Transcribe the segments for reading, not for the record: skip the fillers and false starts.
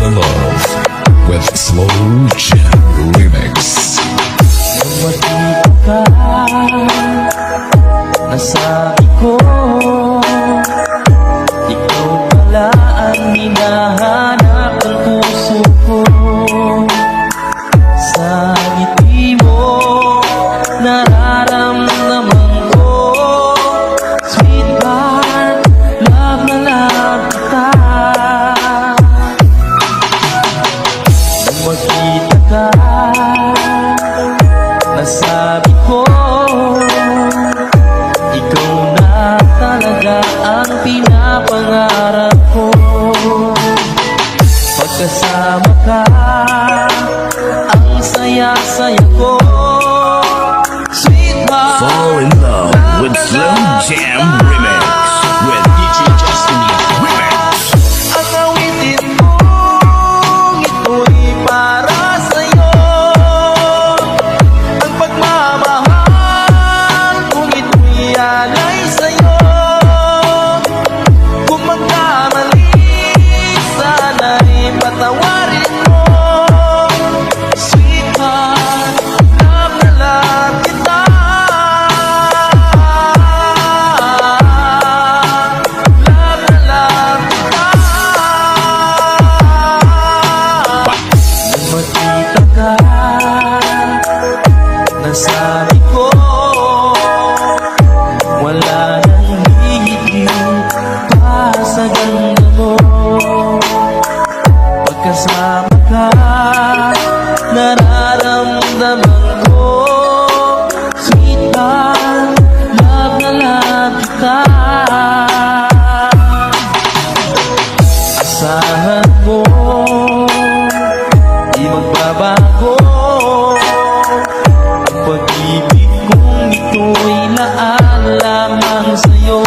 My Love with Slow Jam Remix. Magkita ka, nasabi ko, ikaw pala ang hinahanap ng puso ko. Sa ngiti mo, nararamdaman ko, sweetheart, love na love kita. Nung magkita ka, nasabi ko, ikaw na talaga ang pinapangarap ko. Pagkasama ka, ang saya-saya ko, sweetheart. Fall in love with Slow Jam Remix with DJ Justin Remix. Ang awitin mong ito'y para sa'yo, ang pagmamahal kung ito'y alay sa'yo. Kung magkamali, sana'y patawarin mo, sweetheart, love na love kita. Love na love kita. Nung magkita ka, nasabi ko, wala nang hihigit pa sa ganda mo. Pagkasama ka, nararamdaman ko, sweetheart, love na love kita. Asahan mo, di magbabago ang pag-ibig kong ito'y laan lamang sa'yo.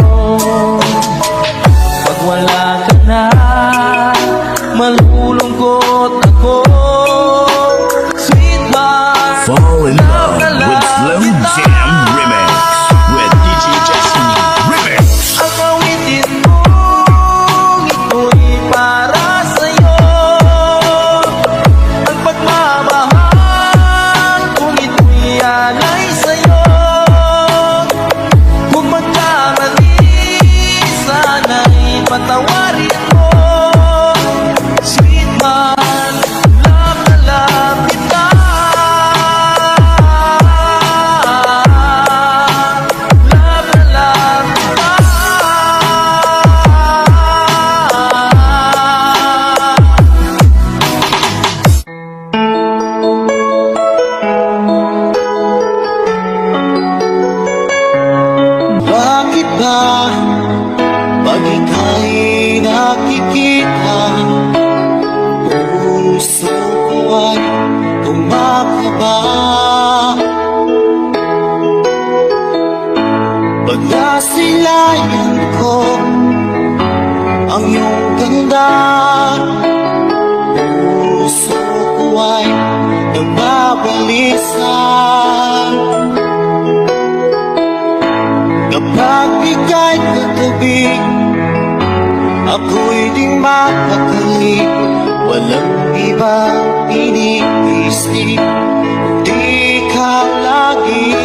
Pag wala ka na, malulungkot ako, sweetheart. Fall in love na with Slow kita. Jam Remix with DJ Justin Remix. Ang awitin mong ito'y para sa'yo, ang pagmamahal kung ito'y alay sa'yo. Kung magkamali, sana'y patawarin mo, sweetheart, love na love kita. Love na love kita. Bakit ba pag ika'y nakikita, puso ko ay kumakaba? Pag nasilayan ko ang iyong ganda, puso ko ay nababalisan. Kapag ika'y katabi, ako'y di mapakali. Walang ibang iniisip, di ka lagi.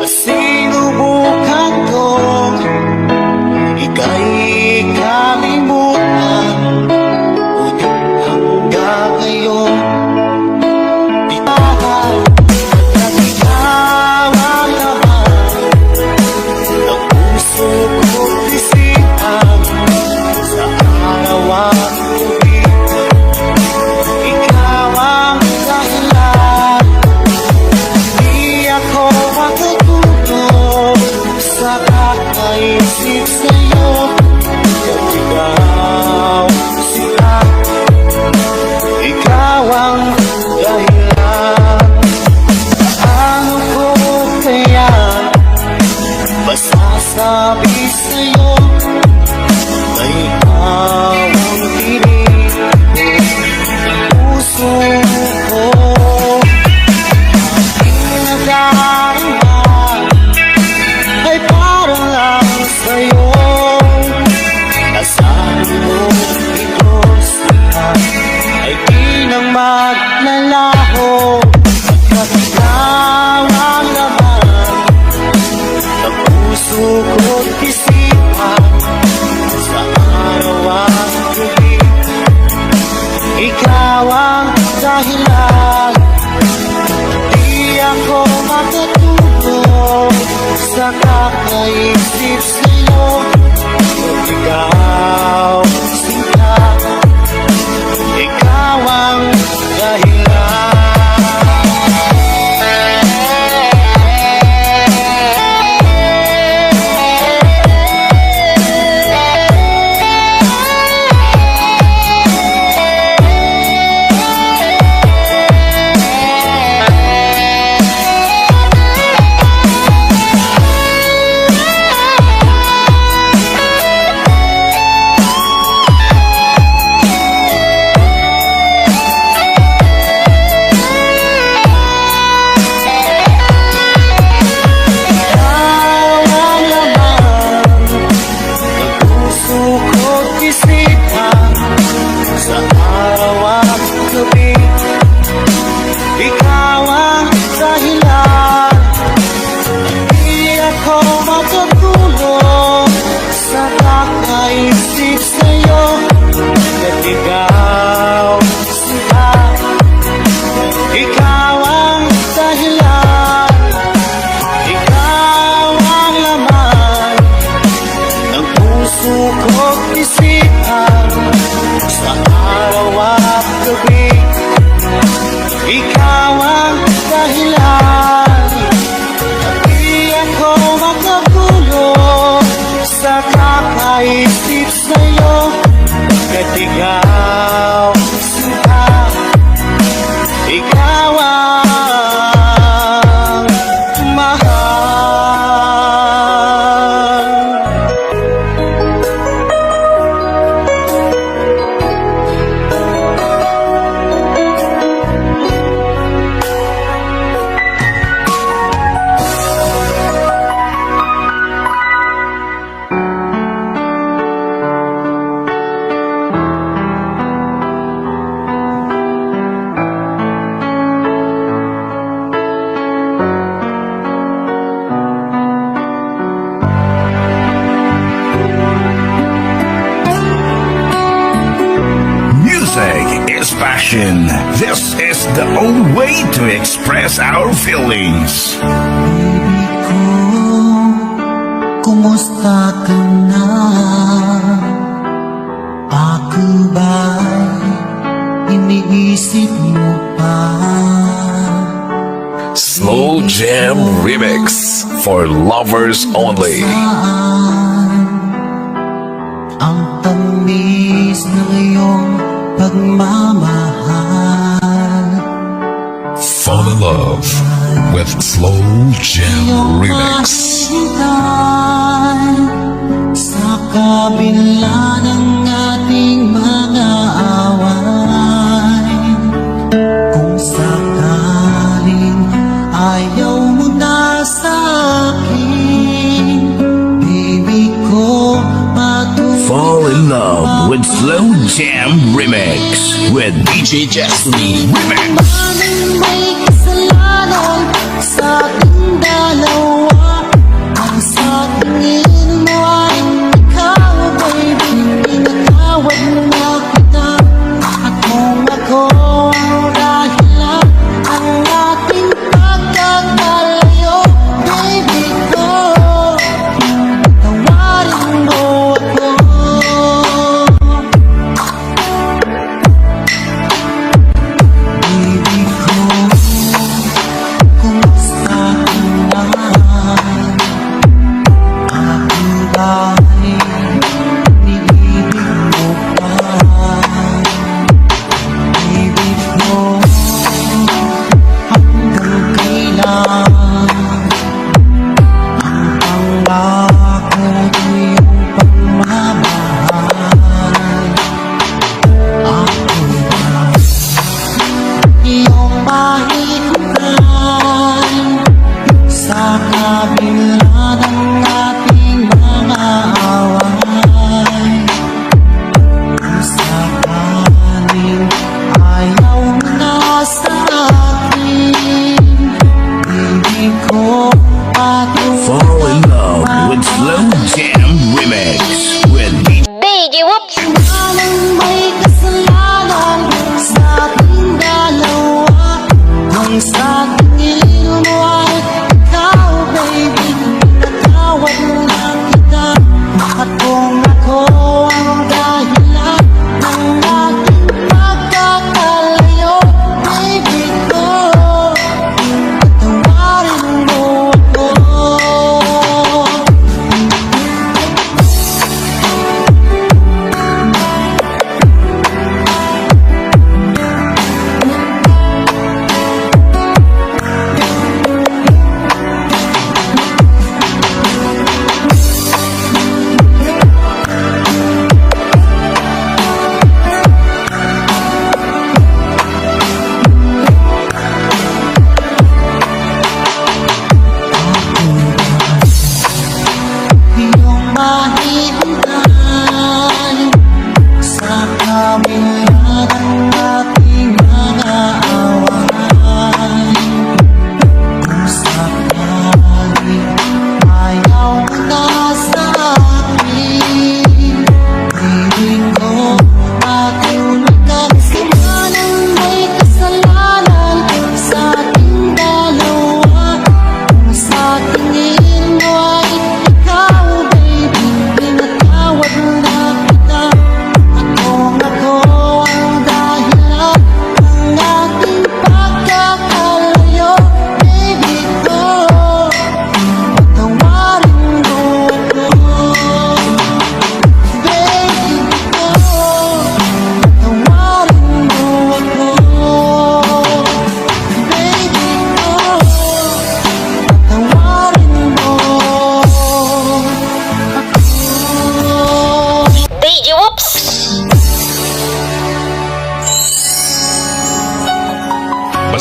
Sinubukan ko, ika'y kalimutan, ngunit hanggang ngayon, di mahal. At ikaw ang laman ng puso ko't isipan, sa araw at gabi. Ikaw ang dahilan, di ako matututo sa kakaisip sa'yo. At ikaw sila, ikaw ang dahilan. Ano ko kaya masasabi sa'yo na ikaw ang tinig ng puso ko? Aking nagdarama ay parang lang sa'yo. Asahan mo, Diyos, kakaisip sa'yo. Ikaw, sinta, ikaw ang dahilan. Ikaw ang dahilan. Di ako matutulog sa kakaisip sa'yo. At ikaw, sinta, ikaw ang dahilan. Ikaw ang laman ng puso ko't isipan. Sa araw at gabi, ikaw ang dahilan. At di ako makatulog sa kakaisip sa'yo. At ikaw, sinta, ikaw ang mahal. Music is passion. This is the only way to express our feelings. Baby ko, kumusta ka na? Ako ba'y iniisip mo pa? Slow Jam Remix for lovers only. Saan ang tamis ng iyong pagmamahal? Fall in love with Slow Jam Remix. Mahintay sa kabila ng ating mga away. Kung sakaling ayaw mo na sa akin, baby ko, Fall in love with Slow Jam Remix with DJ Destiny Remix. Anong may kasalanan sa ating dalawa? Ang sa tingin mo ay ikaw, baby. Pinatawad mo na kita. At kung ako ang dahilan ang ating pagkakalayo, baby ko, tawarin mo ako. Baby ko, kumusta ka na?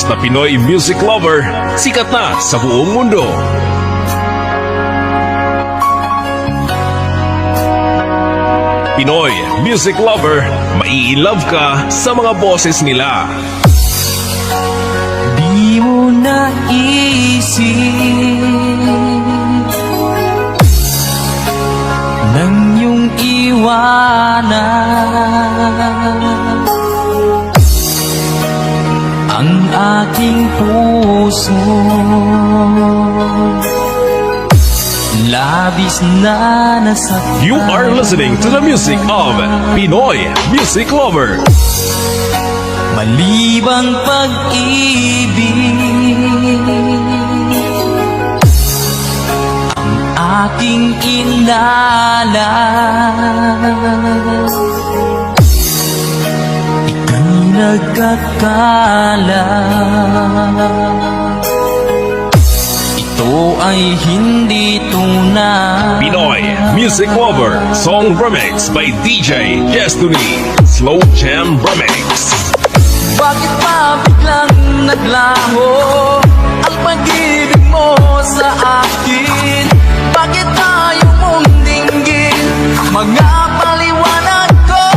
Basta Pinoy Music Lover, sikat na sa buong mundo. Pinoy Music Lover, mai-love ka sa mga boses nila. Di mo naisip nang iyong iwanan ang aking puso. Labis na nasaktan. You are listening to the music of Pinoy Music Lover. Malibang pag-ibig ang aking inalas. Ika'y nagkakala, ito ay hindi tunay. Pinoy Music Lover, song remix by DJ Destiny, Slow Jam Remix. Bakit pa biglang naglaho ang pag-ibig mo sa akin? Bakit tayo mong dinggin mga paliwanag ko?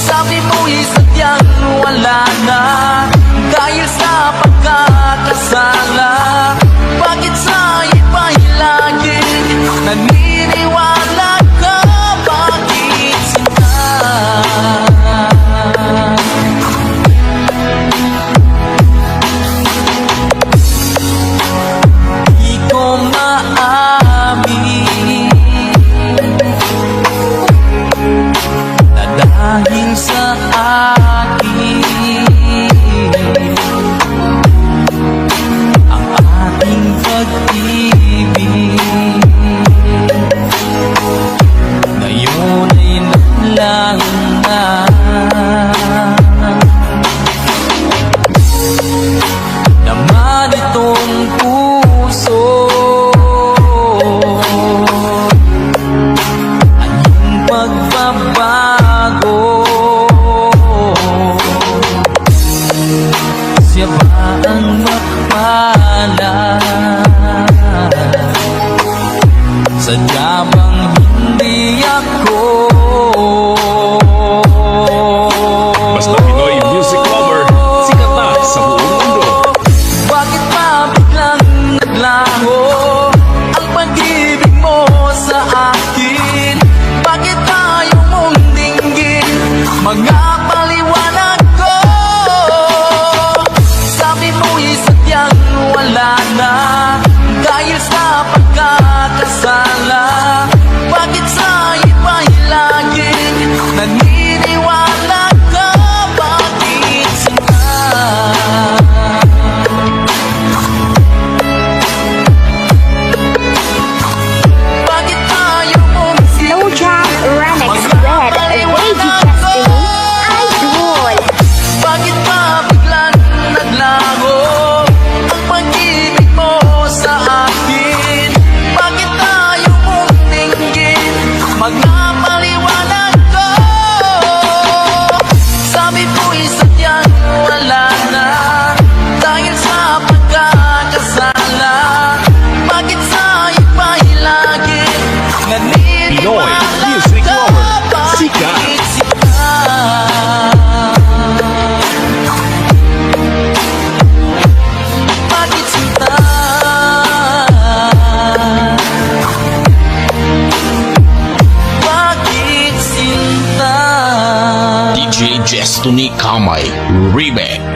Sabi mo'y sadyang wala na dahil sa pagkakasala. Bakit sa iba'y laging naniniwala ka? Bakit sila? Di ko maamin na dahil sa akin ang ating pag-ibig ngayon ay nalang na. Naman itong puso anyong pagbabago. Siya ba ang mapala? Sadya bang hindi ako? Basta Pinoy Music Lover, sikat na sa buong mundo. Bakit pa biglang naglaho ang pag-ibig mo sa akin? Bakit tayo mong dinggin mga paliwanag ko? Sabi mo'y sadyang wala na dahil sa pagkakasala. Bakit sa iba'y laging naniniwala ka? Bakit sila? Bakit tayo mong Slow Jam Remix with Lady Destiny, Idol. Bakit pa biglang naglaho ang pag-ibig mo sa akin? Bakit tayo mong dinggin mga paliwanag ko? Sabi mo'y sadyang wala na dahil sa pagkakasala. Bakit sa iba'y laging Pinoy naniniwala Music ka? Lover, sikat. Bakit sila? Bakit sila? Bakit sila? DJ Destiny Kamay Remix.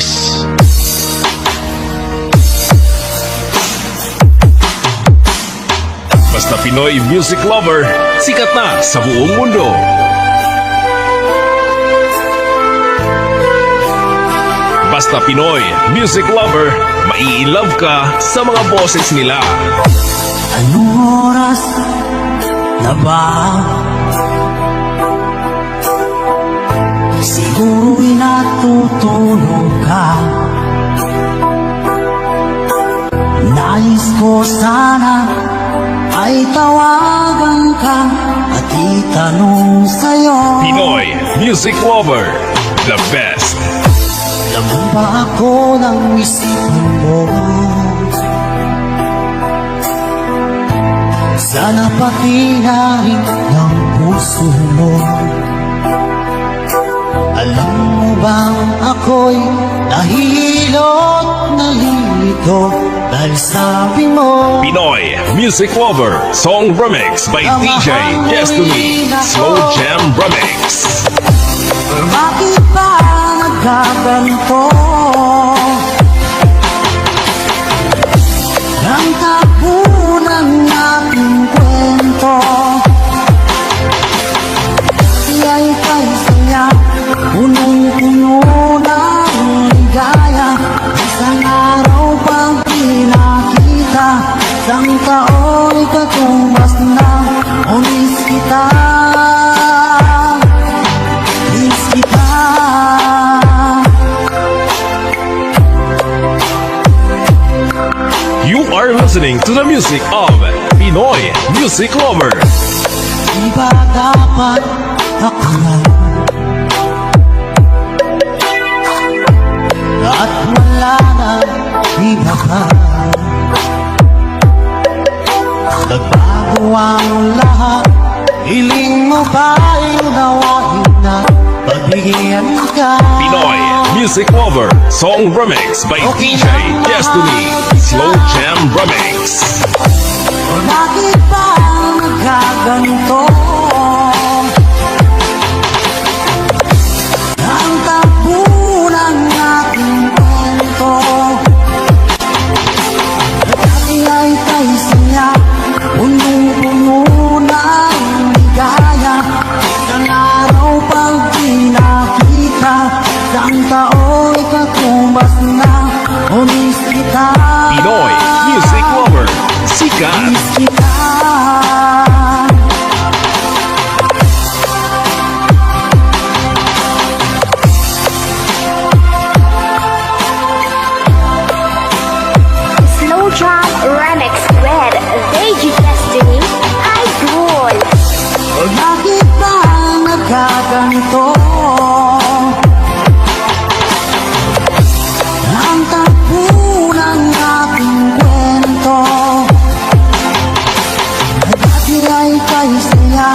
Basta Pinoy Music Lover, sikat na sa buong mundo. Basta Pinoy Music Lover, mai-love ka sa mga boses nila. Anong oras na ba? Siguro'y natutulog ka. Nais ko sana ay tawagan ka at itanong sa'yo. Pinoy Music Lover, the best. Alam mo ba ako ng isipan mo? Sana pati na rin ng puso mo. Alam mo bang ako'y nahihilot, nalilito dahil sabi mo Pinoy Music Lover Song Remix by DJ Destiny Slow Jam Remix. bakit ba nagkaganto? Ang tapo ng aking kwento siya'y kay saya, punong-puno ng ligaya. Isang araw pang pinakita, isang tao'y katumbas na. Umis kita, miss kita. You are listening to the music of Pinoy Music Lover. Di ba dapat ako na? At wala na iba pa. Nagbago ang lahat, hiling mo ba'y unawain na pagbigyan ka? Pinoy Music Lover Song Remix by DJ Destiny Slow Jam Remix. Bakit ba nagkaganto? Ang tapo ng aking kwento dati ay kay saya, punong-puno ng ligaya. Isang araw pang pinakita, isang tao'y katumbas na. Umis kita, Pinoy Music Lover Sikat. miss kita. Slow Jam Remix with DJ Destiny Idol. Bakit ba nagkaganto? Ang tapo ng aking kwento dati ay kay saya,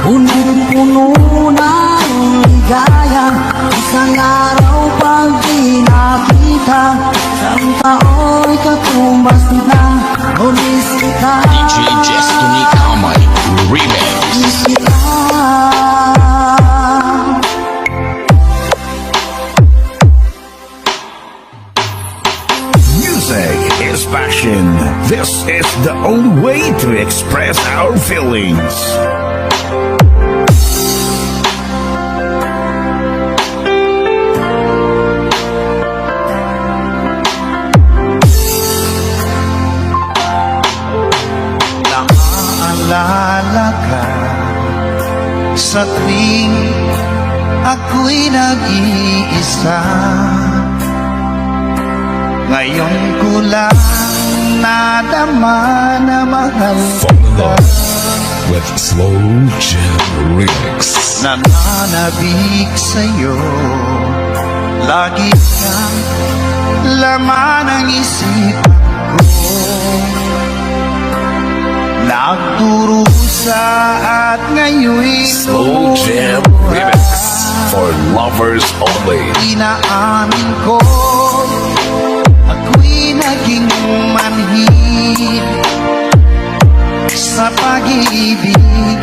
punong-puno ng ligaya. Isang araw pag pinakita, isang tao'y katumbas na. Umis kita, DJ Destiny Kamay Remix. miss kita. Music is passion. This is the only way to express our feelings. Naaalala ka sa tuwing ako'y nag-iisa. Ngayon ko lang nadama na mahal kita. With Slow Jam Remix. Nananabik sa'yo, lagi kang laman ng isipan ko. Nagdurusa at ngayon Slow Jam Remix for lovers only. inaamin ko, ako'y naging manhid sa pag-ibig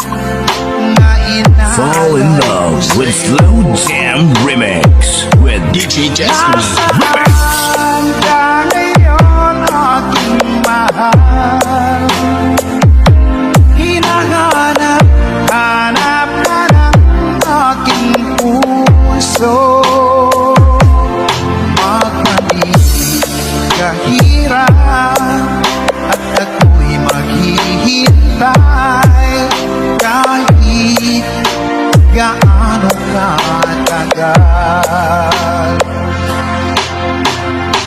na inaamin. Fall in love with Slow Jam Remix with DJ Destiny Remix. Nasaan ka ngayon, aking mahal? Hinahanap, hanap ka ng aking puso. Magpanig kahirap at ako'y maghihintay kahit gaano katagal.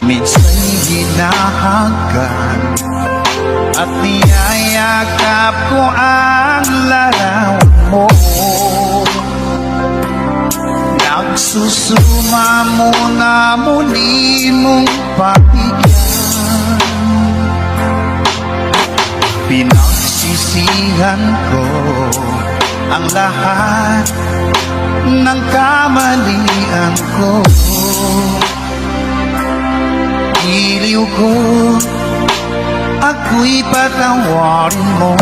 Minsan'y hinahanggan at niyayakap ko ang larawan mo. Susuma mo na muli mong pagbigyan. Pinagsisihan ko ang lahat ng kamalian ko. Iliw ko, ako'y patawarin mo.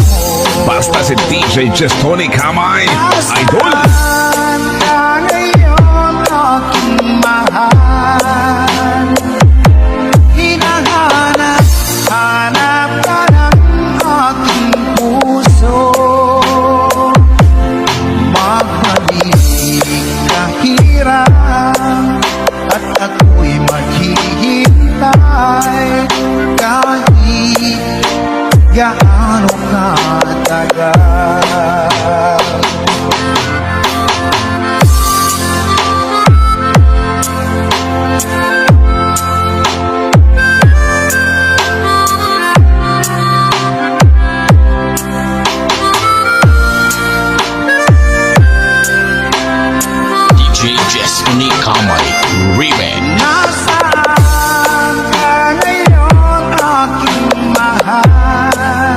Basta si DJ Chestoni Kamay, idol. Nasaan ka ngayon, aking mahal? Hinahanap, hanap ka ng aking puso. Magbalik kahirap at ako'y maghihintay kahit gaano katagal. DJ Destiny Kamay Remix. Nasaan ka ngayon, aking mahal?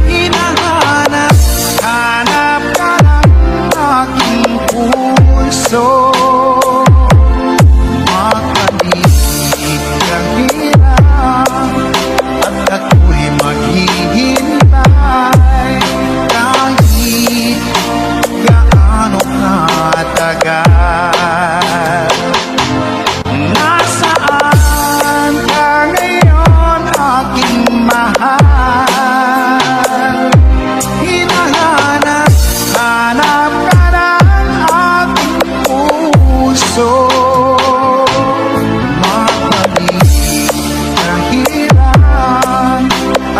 Hinahanap, hanap ka ng aking puso. Makaliit kang hirap at ako'y maghihintay kahit gaano katagal. Nasaan ka ngayon, aking mahal? Hinahanap, hanap ka ng aking puso. Mabalik kahirap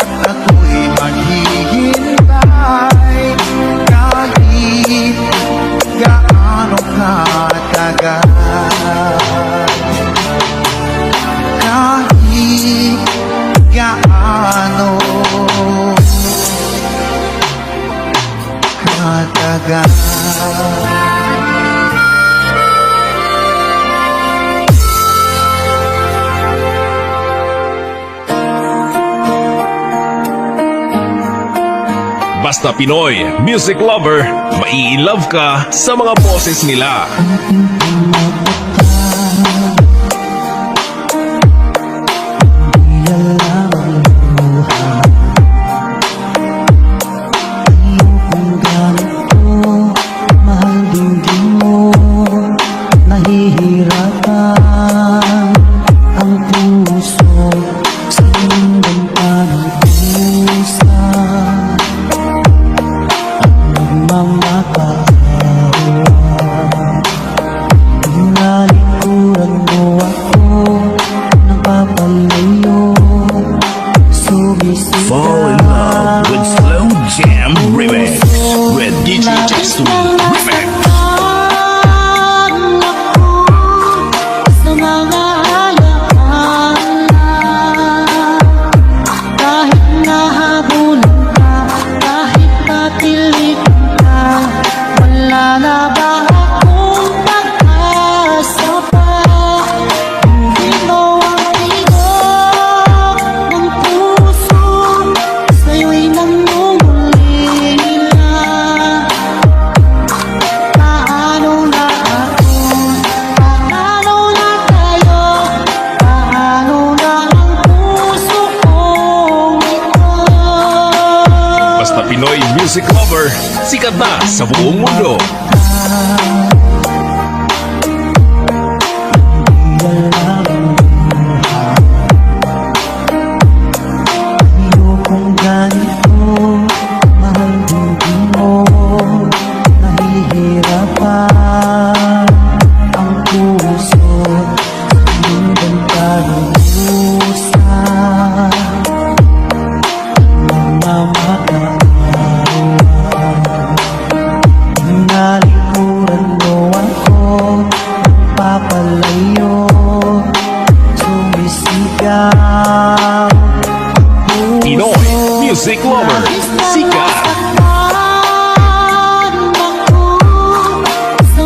at ako'y maghihintay kahit gaano katagal. Kahit gaano katagal. Basta Pinoy music lover, mai-love ka sa mga boses nila. Ayokong ganito, mahal din mo. Nahihirapan ang puso sa lindang pag-usa. Nagmamakaawa, tinalikuran mo ako, napapalayo, sumisigaw. Fall in love with Slow Jam Remix with DJ Destiny Remix. Sa mga alaala, kahit nahabulan ka, kahit patilikan ka, wala na ba akong pag-asa pa? Hindi mo ang tigok ng puso, sa'yo'y nangungulila. Paano na ako? Paano na tayo? Paano na ang puso kong ito? Basta Pinoy music lover, sikat na sa buong mundo. Ayokong ganito, mahal din mo. Nahihirapan ang puso sa lindang pag-usa. Nagmamakaawa, tinalikuran mo ako, papalayo, sumisigaw. Pinoy music lover, sikat. Sa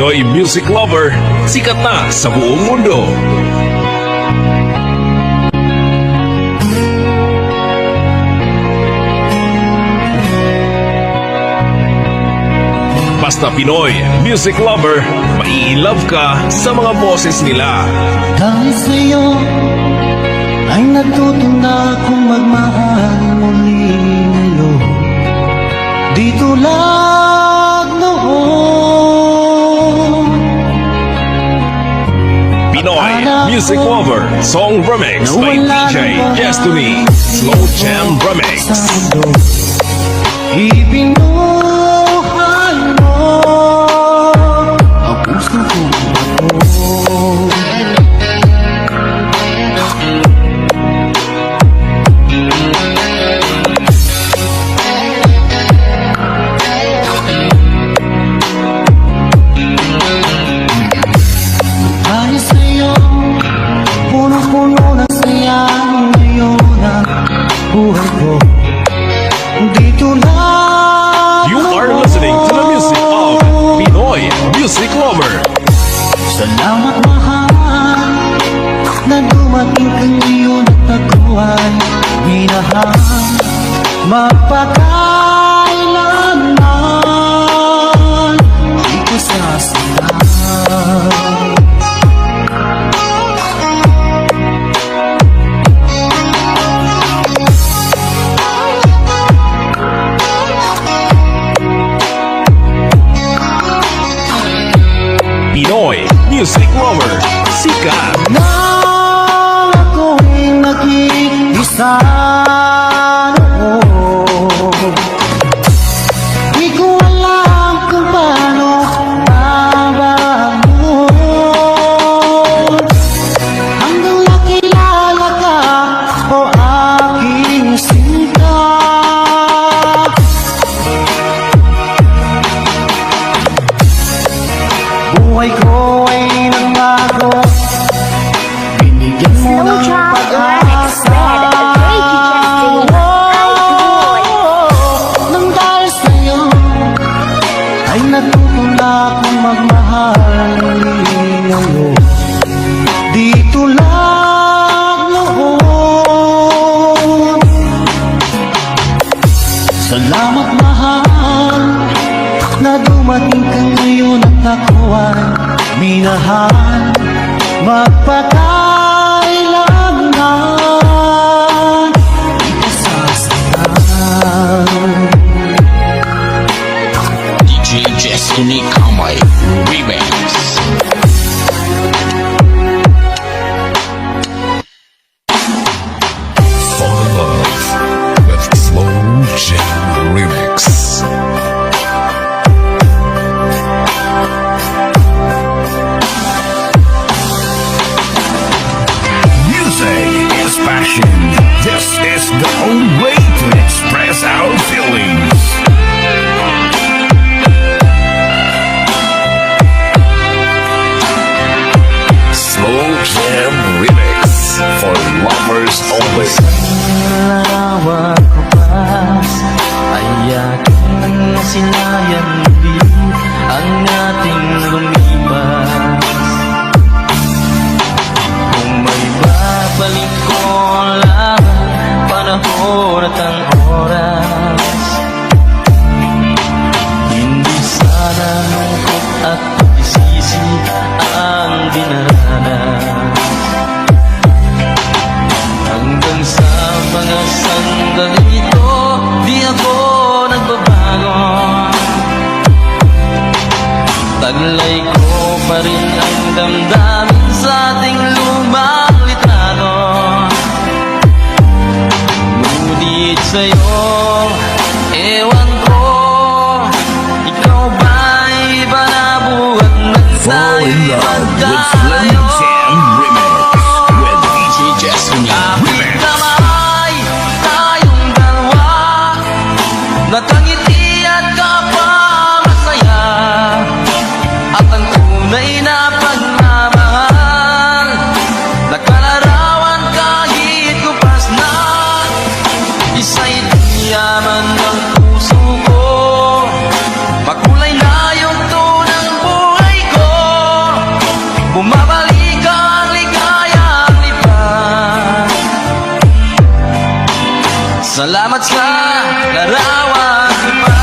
Pinoy music lover, sikat na sa buong mundo. Basta Pinoy music lover, mai-love ka sa mga boses nila. Dahil sa'yo ay natuto na akong magmahal muli ngayon. Di tulad noon. Pinoy music lover, song remix by DJ Destiny, Slow Jam Remix. Sa mundo, ibinuhay mo ang puso ko. Dahil sa'yo, punong-puno ng saya ngayon ang buhay ko. Di tulad You are listening to the music of Pinoy music lover. Salamat mahal na dumating ka ngayon at ako ay minahal magpakailanman. Di ko sasayaw. Pinoy music lover, sikat. Na ako'y nag-iisa noon. Di ko alam kung paano babangon. Hanggang nakilala ka, o aking sinta. Buhay ko ay nagbago. Binigyan mo Slow ng Jam Remix pag-asa. with DJ Destiny. Nang dahil sa'yo ay natuto na akong magmahal ngayon. Di tulad noon. Salamat mahal na dumating ka ngayon at ako ay minahal magpakailanman. Di ka sasayaw. DJ Destiny Kamay Remix. Fall in love with Slow Jam Remix. Music is passion. This is the only way to express our feelings. Slow Jam Remix for lovers only. Larawan ko pa ay aking sinayan muli ang ating lumipas. Kung may babalik ko lang panahon at ang oras, hindi sana lungkot at pagsisisi ang dinaranas. Hanggang sa mga sandali ito, di ako nagbabago. Taglay ko pa rin ang damdamin sa ating lumang litrato. Ngunit sa'yo, ewan ko, ikaw ba'y iba na buhat na Fall in love with Slow Jam Remix with DJ Destiny Remix. Damay tayong dalawa, nakangiti at kapangasaya, at ang tunay na pagmamahal, nakalarawan kahit kupas na, isa'y Salamat sa larawan pa.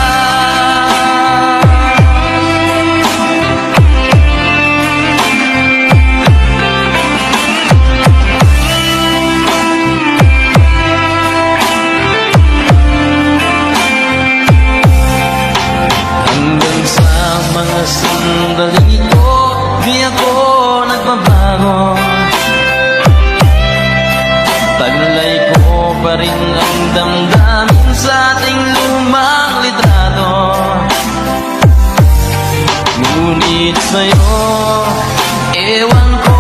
Hanggang sa mga sandali ko, di ako nagbabago. Taglay ko pa rin ang damdamin sa ating lumang litrato. Ngunit sa'yo, ewan ko,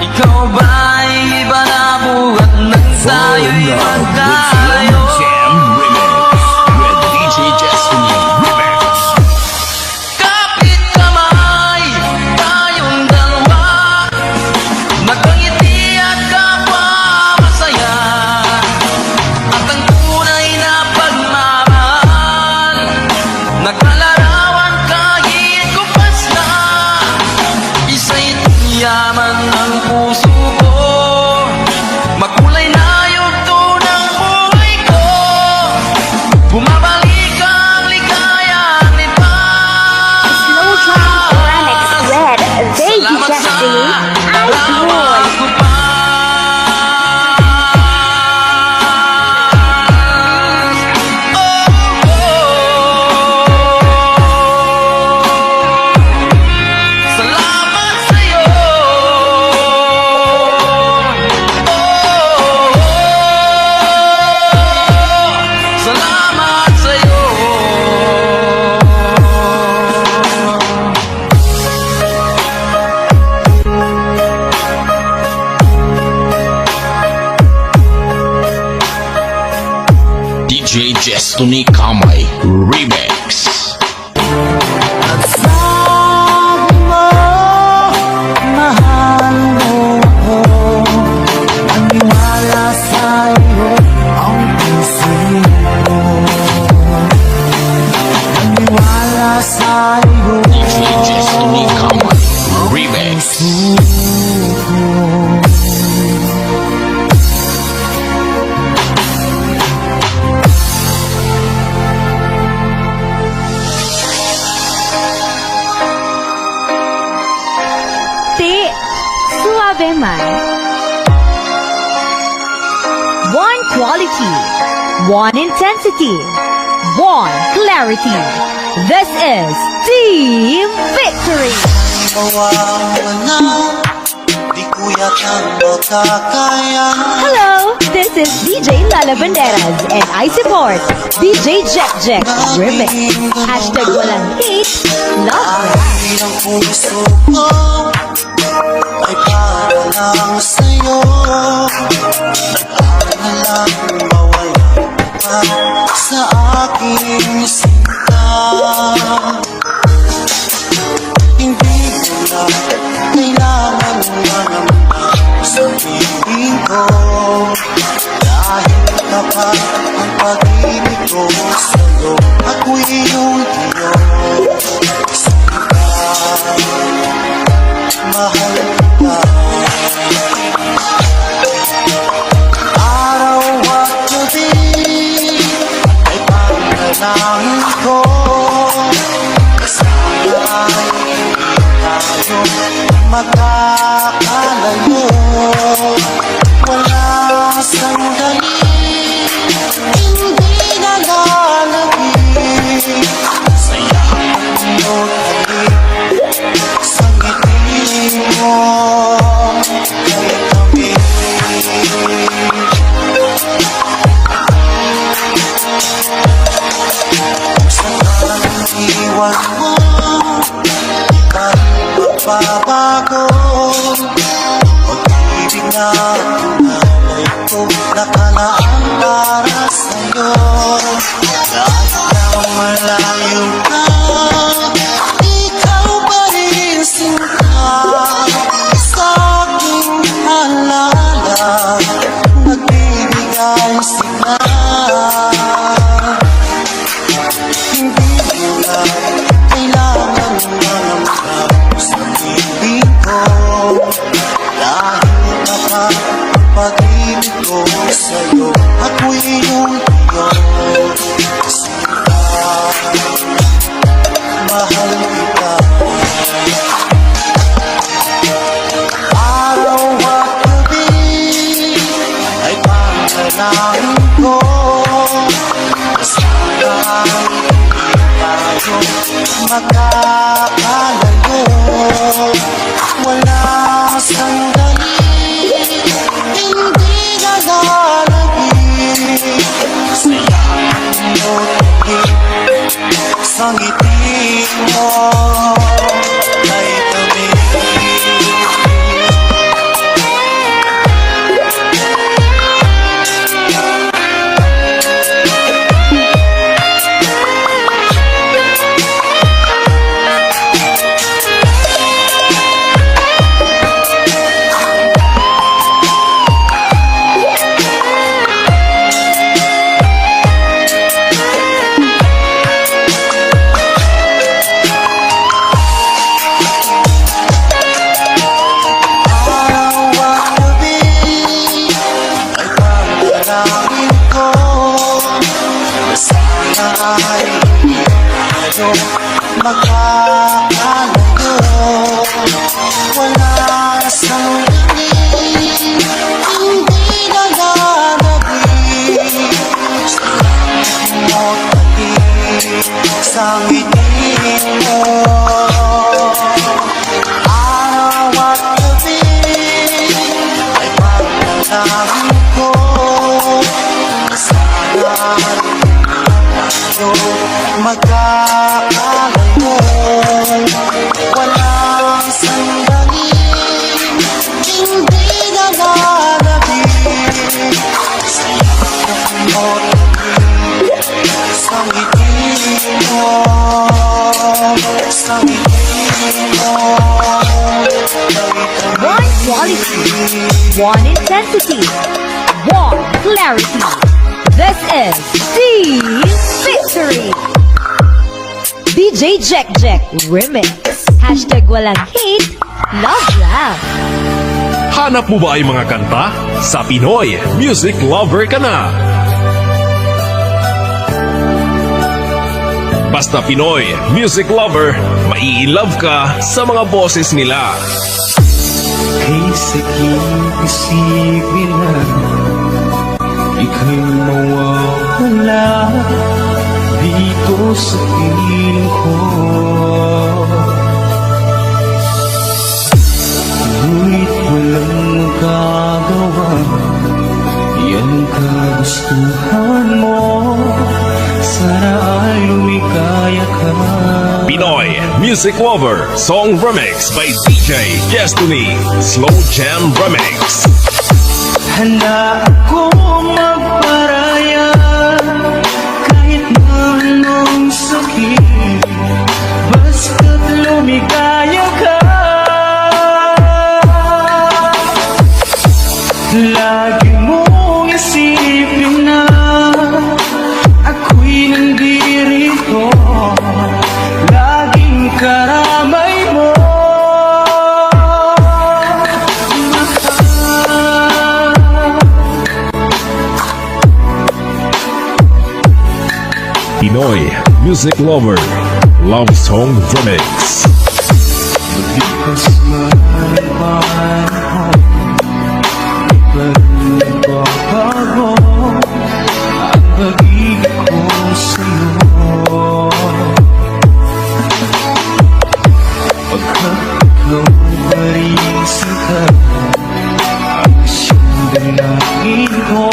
ikaw ba'y iba na buhat nang tayo'y Now, the magkayo? Slow Jam Remix with DJ Destiny Remix. Kapit kamay, tayong dalawa, magkangiti at kapwa masaya. At ang tunay na pagmamahal, naglalarawan kahit kumpas na. Isa'y yaman ng puso ko, makulay na yugto ng buhay ko. Bumabalik ang ligayang iba. Slow Jam Remix with Baby Salamat sa Destiny larawan Idol. ko pa. Salamat sa'yo. Salamat sa'yo. DJ Destiny Kamay Remix. Sabi mo, mahal mo ako. Maniwala sa'yo ang puso ko. Maniwala sa'yo DJ Destiny Kamay Remix. Te Suave Man. One quality, one intensity, one clarity. This is Team Victory. mawawala. Di ko yata makakaya. Hello, this is DJ Lala Banderas and I support DJ Jack Jack Remix. Hashtag walang hate, love. Kahit ang puso ko ay para lang sa'yo. Para lang mawala ka sa aking sinta. Hindi ko na kailangan na naman sa piling ko. Dahil kapag ang pag-ibig ko sa'yo, ako'y iyong iyo. Mahal ka. Araw at gabi ay panalangin ko. Sana ay tayo magkakalayo. Wala sandali, hindi nalalagay. Sayang mo talik sa ngiti mo kay kami. Sa iwan mo, ika'y magbabago. Pag-ibig na tunay ko, nakalaan para sa'yo. Dahil na malayo ka, ikaw pa rin sinta. Sa aking alala, nagbibigay signal. Hindi mo na kailangan manamdam sa piling ko. Dahil kapag pag-ibig ko sa'yo, ako'y iyong tiyon. Sinta, mahal kita. Araw at gabi ay panalangin ko. Sana'y tayo magkakalayo. Wala sandali, hindi nalalagay. Sayang mo sa ngiti mo ay tabi. Magkakalayo, wala sandali, hindi nalalagay. Sayang mo tayo sa ngiti mo. Araw at gabi ay panalangin ko. Sana'y tayo magkakalayo. Walang sandali, hindi nalalagay. Sayang mo tayo sa ngiti mo, sa ngiti mo. One quality, one intensity, one clarity. This is Team Victory. DJ Jack Jack Remix. Hashtag walang hate, love laugh. Hanap mo ba ay mga kanta? Sa Pinoy Music Lover ka na. Basta Pinoy Music Lover, mai-love ka sa mga boses nila. Kay sakit isipin na ika'y mawawala dito sa piling ko. Ngunit walang magagawa, yan ang kagustuhan mo. Sana ay lumikaya ka. Pinoy Music Lover Song Remix by DJ Destiny Slow Jam Remix. Handa ako magparaya kahit na anong sakit, basta't lumikaya ka. Lagi mong isipin na ako'y nandirito, laging karamay mo. Pinoy Music Lover Love Song Remix. Lipas man ang panahon, nagbabago ang pag-ibig ko sa'yo. Pagkat ikaw pa rin sika, ang siyang dalangin ko.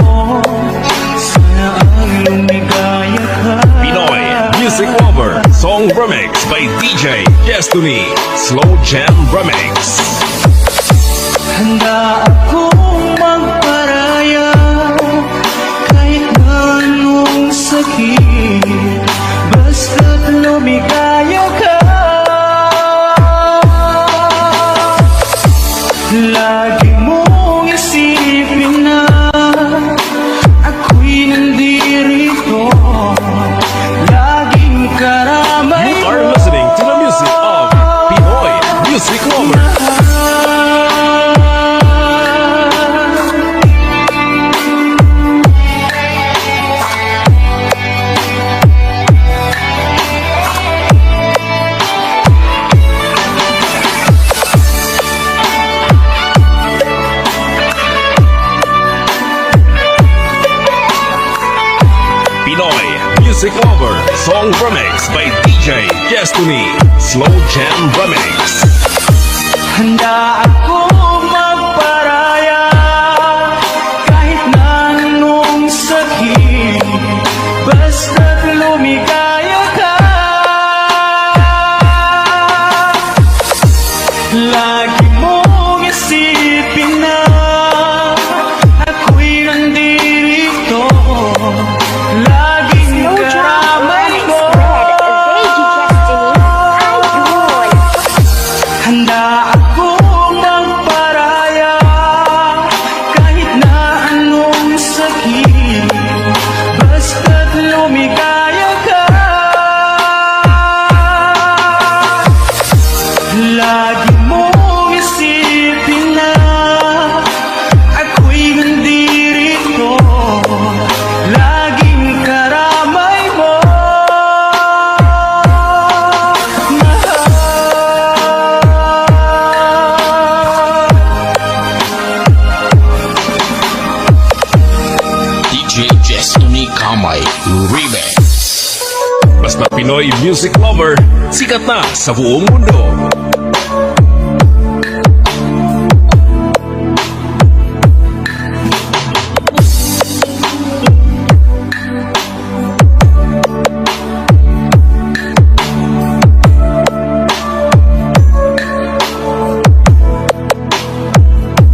Sana ay lumigaya ka. Pinoy Music Lover Song Remix by DJ Destiny Slow Jam Remix. Handa akong magparaya kahit na anong sakit, basta't lumikaya ka. Lagi mong isipin na ako'y nandirito, laging karamay You are listening to the music of Pinoy Music Lover. Music Lover Song Remix by DJ Destiny Slow Jam Remix. Handa ako magparaya kahit na anong sakit, basta't lumikaya ka. Lagi mong isipin na ako'y nandito, laging karamay mo. Handa akong magparaya kahit na anong sakit, basta't lumikaya ka. Lagi mong isipin na ako'y nandito, laging karamay mo. DJ Destiny Kamay Remix. Basta Pinoy Music Lover, sikat na sa buong mundo.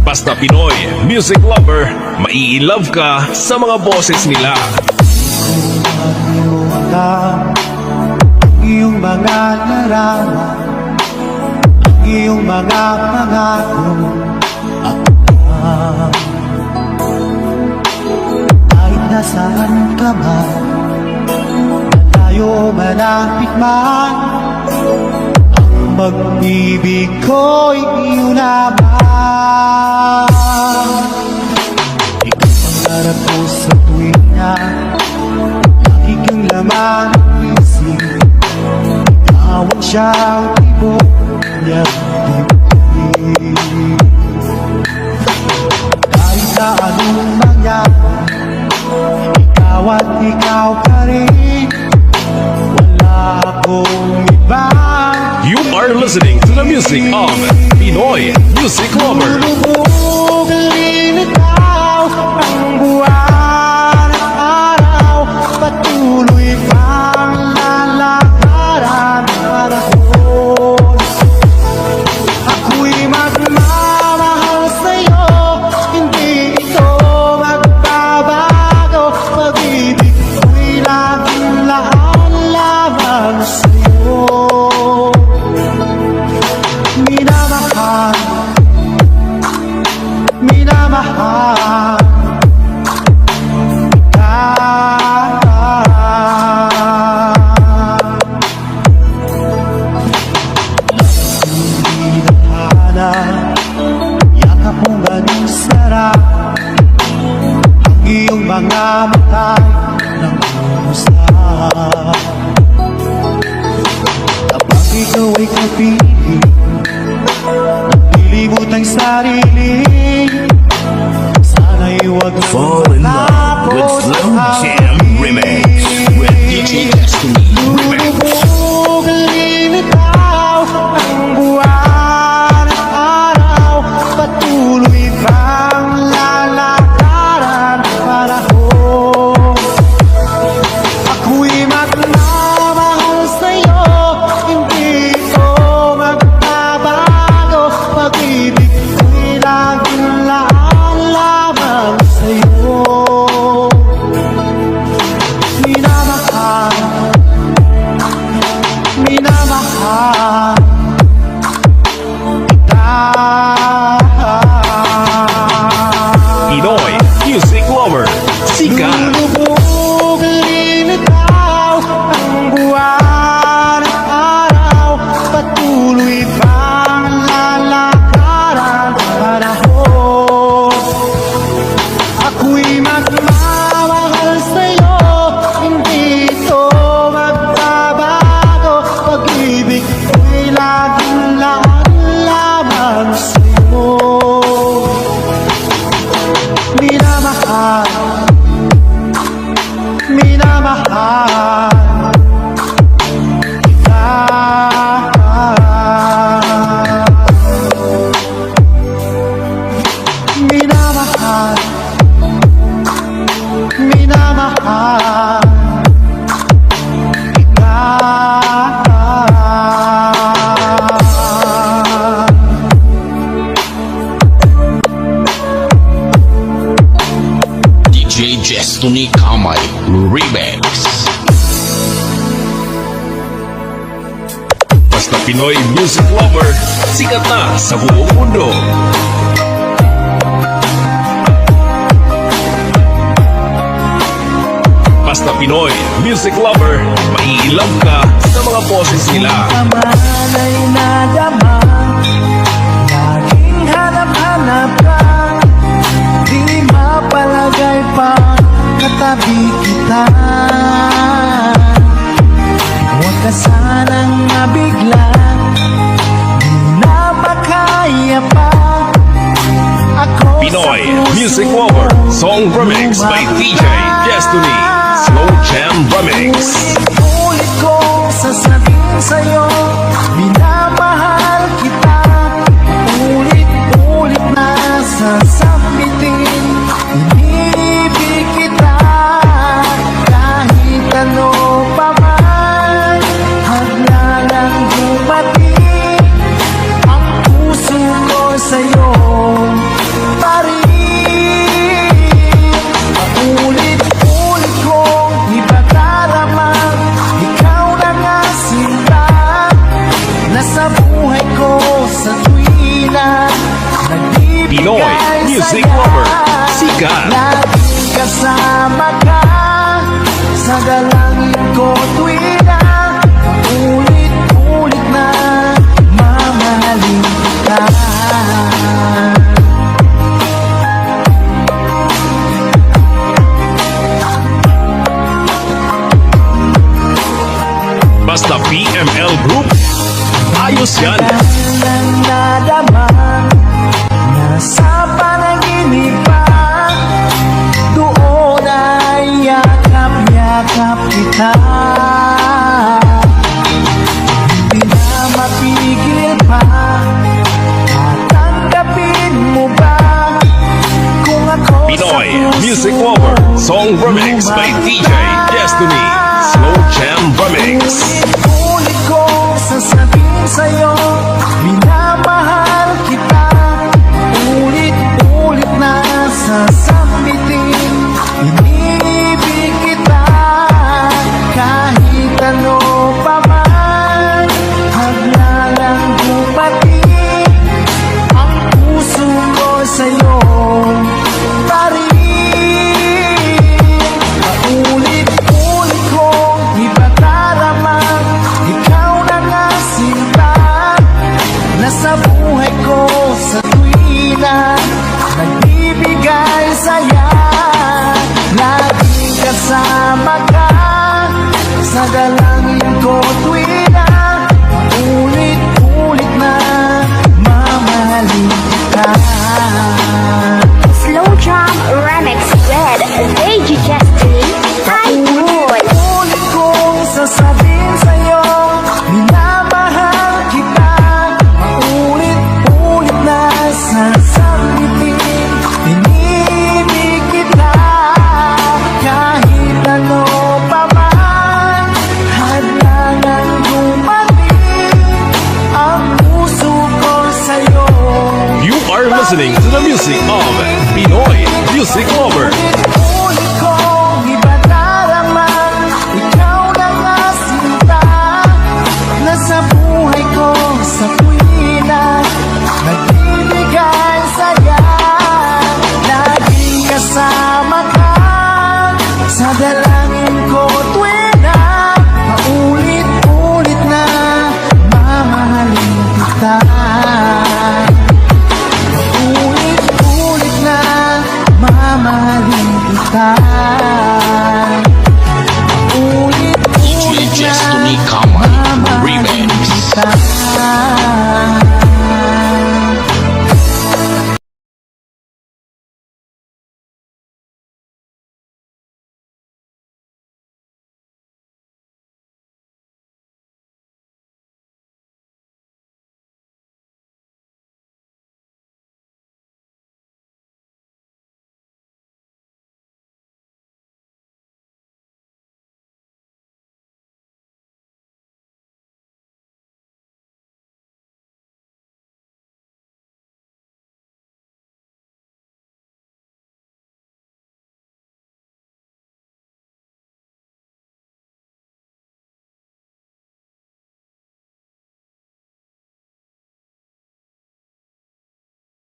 Basta Pinoy Music Lover, mai-love ka sa mga boses nila. Ang iyong mga larawan, ang iyong mga pangako at kahit nasaan ka man, malayo malapit man, ang pag-ibig ko'y iyong naman. Ikaw ang harap ko sa tuwing na lagi kang laman ng isip, ikaw ang siyang tibok niyang dibdib. Kahit na anong mangyari, ikaw at ikaw pa rin, wala akong ibang You are listening to the music of Pinoy Music Lover. lulubog ang linitaw ang buwan at araw, patuloy pang lalakaran ang panahon. Ako'y magmamahal sa'yo, hindi ito magbabago, pag-ibig ko'y laging laan lamang sa'yo. Minamahal, minamahal ka. Hindi nakana, yakap mong galing sarap, ang iyong mga matay ng usap. Kapag ikaw ay kapiling, naglilimot ang sarili, sana'y huwag mong Fall in love with Slow Jam Remix with DJ Destiny Remix. lulubog ang linitaw ang buwan at araw, patuloy pang lalakaran ang panahon. minamahal kita. DJ Destiny Kamay Remix. Basta Pinoy music lover, sikat na sa buong mundo. Basta Pinoy music lover, maiilang ka sa mga boses nila. Naman ay nadama, laging hanap-hanap ka, di mapalagay pa katabi kita. Huwag ka sanang mabigla, di na makaya pa ako Pinoy sa music puso lover, song remix by DJ Destiny, Slow Jam Remix. Ulit kong sasabihin sa'yo, minamahal kita. Ulit-ulit na sasabitin, inibig kita. Kahit ano pa man, haglalang dumating, ang puso ko sa'yo pa rin. Paulit-ulit kong ipadarama, ikaw na nga sinta. Nasa buhay ko sa tuwina, Pinoy nagbibigay music saya. lover, sikat. Laging kasama ka sa dalangin ko tuwina. Ulit-ulit na mamahalin kita. Basta PML Group, ayos yan. Nang nadama, nasa panaginip pa, doon ay yakap-yakap kita. Hindi na mapigil pa, tatanggapin mo ba kung ako Pinoy sa puso music lover, song remix by DJ Destiny, Slow Jam Remix. Ulit kong sasabihin sa'yo, minamahal kita. Ulit-ulit na sasabitin, inibig kita. Kahit ano pa man, haglalang dumating, ang puso ko sa'yo pa rin. Paulit-ulit kong ipadarama, ikaw na nga sinta. Nasa buhay ko sa tuwina, nagbibigay saya. Laging kasama ka sa dalangin ko tuwina. Ulit-ulit na mamahalin kita. Slow Jam Remix with DJ Destiny. Ay, good. Ulit kong sasabihin sa'yo, minamahal kita. Ulit-ulit na sasabihin, inibig kita. Kahit ano pa man, hadlangan dumating, ang puso ko sa'yo. You are listening to the music of Pinoy music lover. Ulit kong ipadarama, ikaw na nga sinta. Nasa buhay ko sa tuwina, nagbibigay saya. Laging kasama ka sa dalangin ko tuwina. Paulit-ulit na mamahalin kita. Ulit-ulit na mamahalin kita.